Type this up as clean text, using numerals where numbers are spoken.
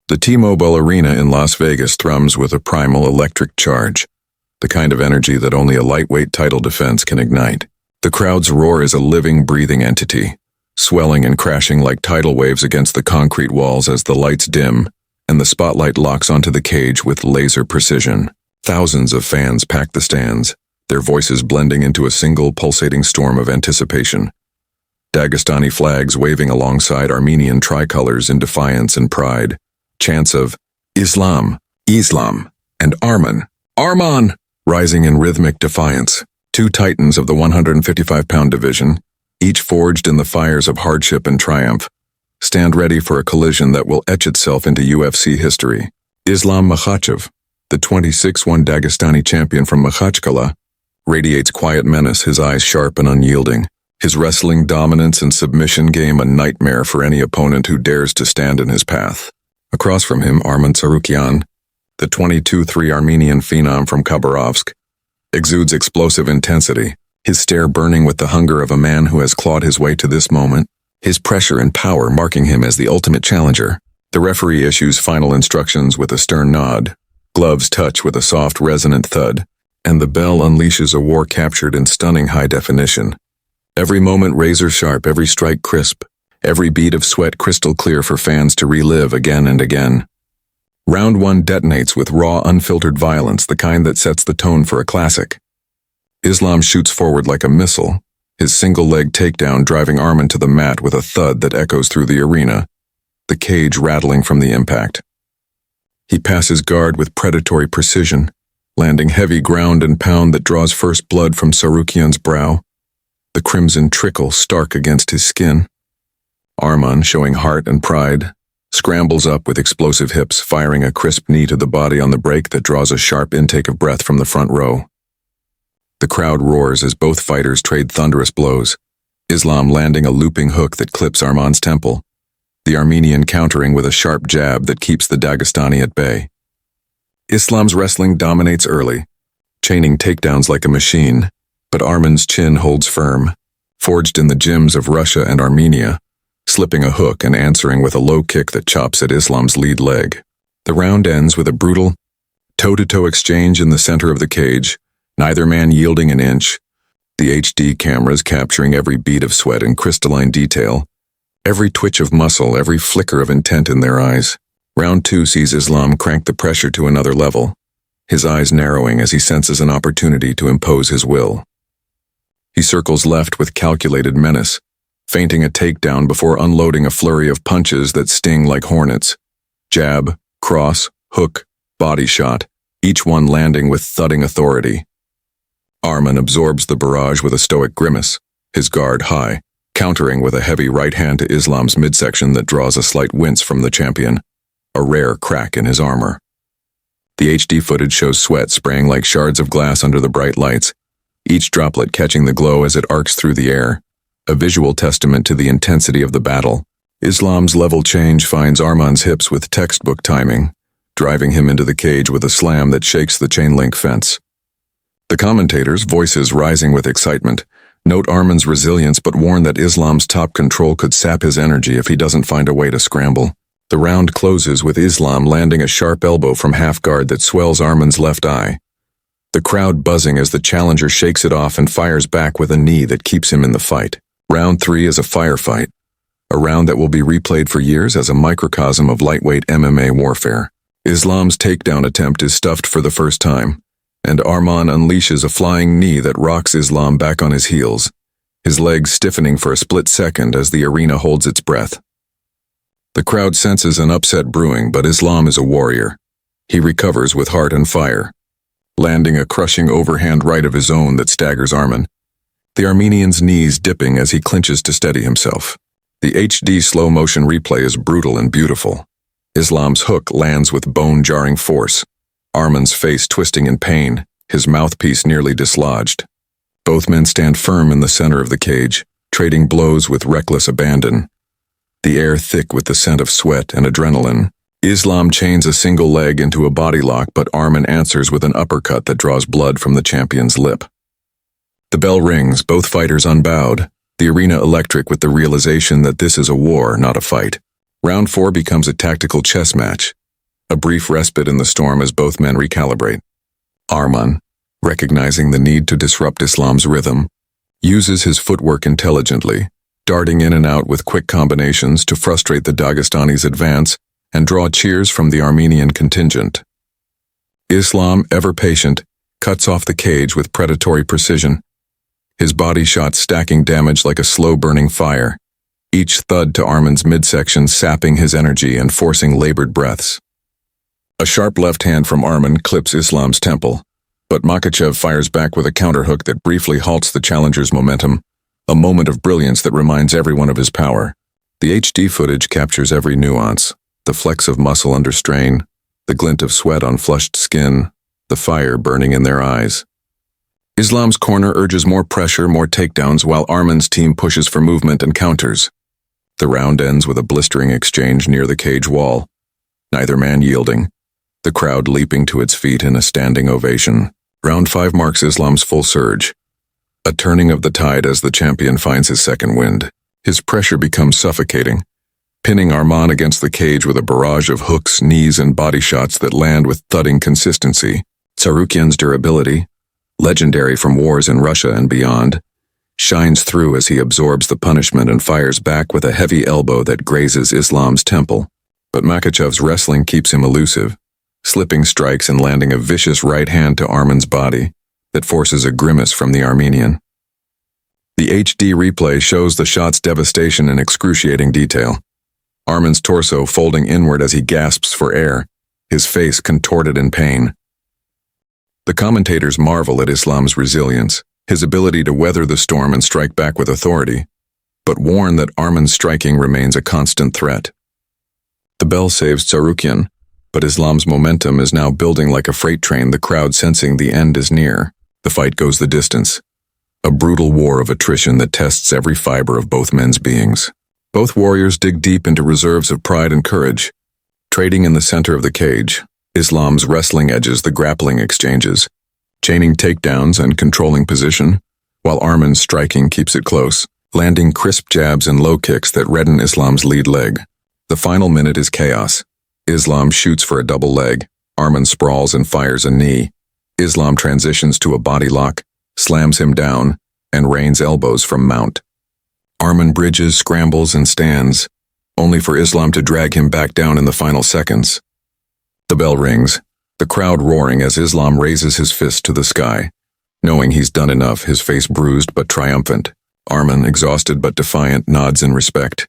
The T-Mobile Arena in Las Vegas thrums with a primal electric charge, the kind of energy that only a lightweight title defense can ignite. The crowd's roar is a living, breathing entity, swelling and crashing like tidal waves against the concrete walls as the lights dim and the spotlight locks onto the cage with laser precision. Thousands of fans pack the stands, their voices blending into a single pulsating storm of anticipation. Dagestani flags waving alongside Armenian tricolors in defiance and pride. Chants of Islam, Islam, and Arman, Arman, rising in rhythmic defiance. Two titans of the 155-pound division, each forged in the fires of hardship and triumph, stand ready for a collision that will etch itself into UFC history. Islam Makhachev, the 26-1 Dagestani champion from Makhachev, radiates quiet menace, his eyes sharp and unyielding, his wrestling dominance and submission game a nightmare for any opponent who dares to stand in his path. Across from him, Arman Tsarukyan, the 22-3 Armenian phenom from Khabarovsk, exudes explosive intensity, his stare burning with the hunger of a man who has clawed his way to this moment, his pressure and power marking him as the ultimate challenger. The referee issues final instructions with a stern nod, gloves touch with a soft, resonant thud, and the bell unleashes a war captured in stunning high definition. Every moment razor sharp, every strike crisp, every bead of sweat crystal clear for fans to relive again and again. Round 1 detonates with raw, unfiltered violence, the kind that sets the tone for a classic. Islam shoots forward like a missile, his single-leg takedown driving Arman to the mat with a thud that echoes through the arena, the cage rattling from the impact. He passes guard with predatory precision, landing heavy ground and pound that draws first blood from Tsarukyan's brow, the crimson trickle stark against his skin. Arman, showing heart and pride, scrambles up with explosive hips, firing a crisp knee to the body on the break that draws a sharp intake of breath from the front row. The crowd roars as both fighters trade thunderous blows, Islam landing a looping hook that clips Arman's temple, the Armenian countering with a sharp jab that keeps the Dagestani at bay. Islam's wrestling dominates early, chaining takedowns like a machine, but Arman's chin holds firm, forged in the gyms of Russia and Armenia, slipping a hook and answering with a low kick that chops at Islam's lead leg. The round ends with a brutal, toe-to-toe exchange in the center of the cage, neither man yielding an inch, the HD cameras capturing every bead of sweat in crystalline detail, every twitch of muscle, every flicker of intent in their eyes. Round 2 sees Islam crank the pressure to another level, his eyes narrowing as he senses an opportunity to impose his will. He circles left with calculated menace, feinting a takedown before unloading a flurry of punches that sting like hornets. Jab, cross, hook, body shot, each one landing with thudding authority. Arman absorbs the barrage with a stoic grimace, his guard high, countering with a heavy right hand to Islam's midsection that draws a slight wince from the champion, a rare crack in his armor. The HD footage shows sweat spraying like shards of glass under the bright lights, each droplet catching the glow as it arcs through the air, a visual testament to the intensity of the battle. Islam's level change finds Arman's hips with textbook timing, driving him into the cage with a slam that shakes the chain-link fence. The commentators, voices rising with excitement, note Arman's resilience but warn that Islam's top control could sap his energy if he doesn't find a way to scramble. The round closes with Islam landing a sharp elbow from half guard that swells Arman's left eye. The crowd buzzing as the challenger shakes it off and fires back with a knee that keeps him in the fight. Round 3 is a firefight, a round that will be replayed for years as a microcosm of lightweight MMA warfare. Islam's takedown attempt is stuffed for the first time, and Arman unleashes a flying knee that rocks Islam back on his heels, his legs stiffening for a split second as the arena holds its breath. The crowd senses an upset brewing, but Islam is a warrior. He recovers with heart and fire, landing a crushing overhand right of his own that staggers Arman, the Armenian's knees dipping as he clinches to steady himself. The HD slow-motion replay is brutal and beautiful. Islam's hook lands with bone-jarring force, Arman's face twisting in pain, his mouthpiece nearly dislodged. Both men stand firm in the center of the cage, trading blows with reckless abandon. The air thick with the scent of sweat and adrenaline. Islam chains a single leg into a body lock, but Arman answers with an uppercut that draws blood from the champion's lip. The bell rings, both fighters unbowed, the arena electric with the realization that this is a war, not a fight. Round 4 becomes a tactical chess match, A brief respite in the storm as both men recalibrate. Arman, recognizing the need to disrupt Islam's rhythm, uses his footwork intelligently, darting in and out with quick combinations to frustrate the Dagestani's advance and draw cheers from the Armenian contingent. Islam, ever patient, cuts off the cage with predatory precision, his body shot stacking damage like a slow-burning fire, each thud to Arman's midsection sapping his energy and forcing labored breaths. A sharp left hand from Arman clips Islam's temple, but Makhachev fires back with a counterhook that briefly halts the challenger's momentum, a moment of brilliance that reminds everyone of his power. The HD footage captures every nuance, the flex of muscle under strain, the glint of sweat on flushed skin, the fire burning in their eyes. Islam's corner urges more pressure, more takedowns, while Arman's team pushes for movement and counters. The round ends with a blistering exchange near the cage wall, neither man yielding, the crowd leaping to its feet in a standing ovation. Round 5 marks Islam's full surge, a turning of the tide as the champion finds his second wind. His pressure becomes suffocating, pinning Arman against the cage with a barrage of hooks, knees, and body shots that land with thudding consistency. Tsarukyan's durability, legendary from wars in Russia and beyond, shines through as he absorbs the punishment and fires back with a heavy elbow that grazes Islam's temple. But Makhachev's wrestling keeps him elusive, slipping strikes and landing a vicious right hand to Arman's body that forces a grimace from the Armenian. The HD replay shows the shot's devastation in excruciating detail. Arman's torso folding inward as he gasps for air, his face contorted in pain. The commentators marvel at Islam's resilience, his ability to weather the storm and strike back with authority, but warn that Arman's striking remains a constant threat. The bell saves Tsarukyan, but Islam's momentum is now building like a freight train, the crowd sensing the end is near. The fight goes the distance, a brutal war of attrition that tests every fiber of both men's beings. Both warriors dig deep into reserves of pride and courage. Trading in the center of the cage, Islam's wrestling edges the grappling exchanges, chaining takedowns and controlling position, while Arman's striking keeps it close, landing crisp jabs and low kicks that redden Islam's lead leg. The final minute is chaos. Islam shoots for a double leg, Arman sprawls and fires a knee. Islam transitions to a body lock, slams him down, and rains elbows from mount. Arman bridges, scrambles, and stands, only for Islam to drag him back down in the final seconds. The bell rings, the crowd roaring as Islam raises his fist to the sky. Knowing he's done enough, his face bruised but triumphant, Arman, exhausted but defiant, nods in respect.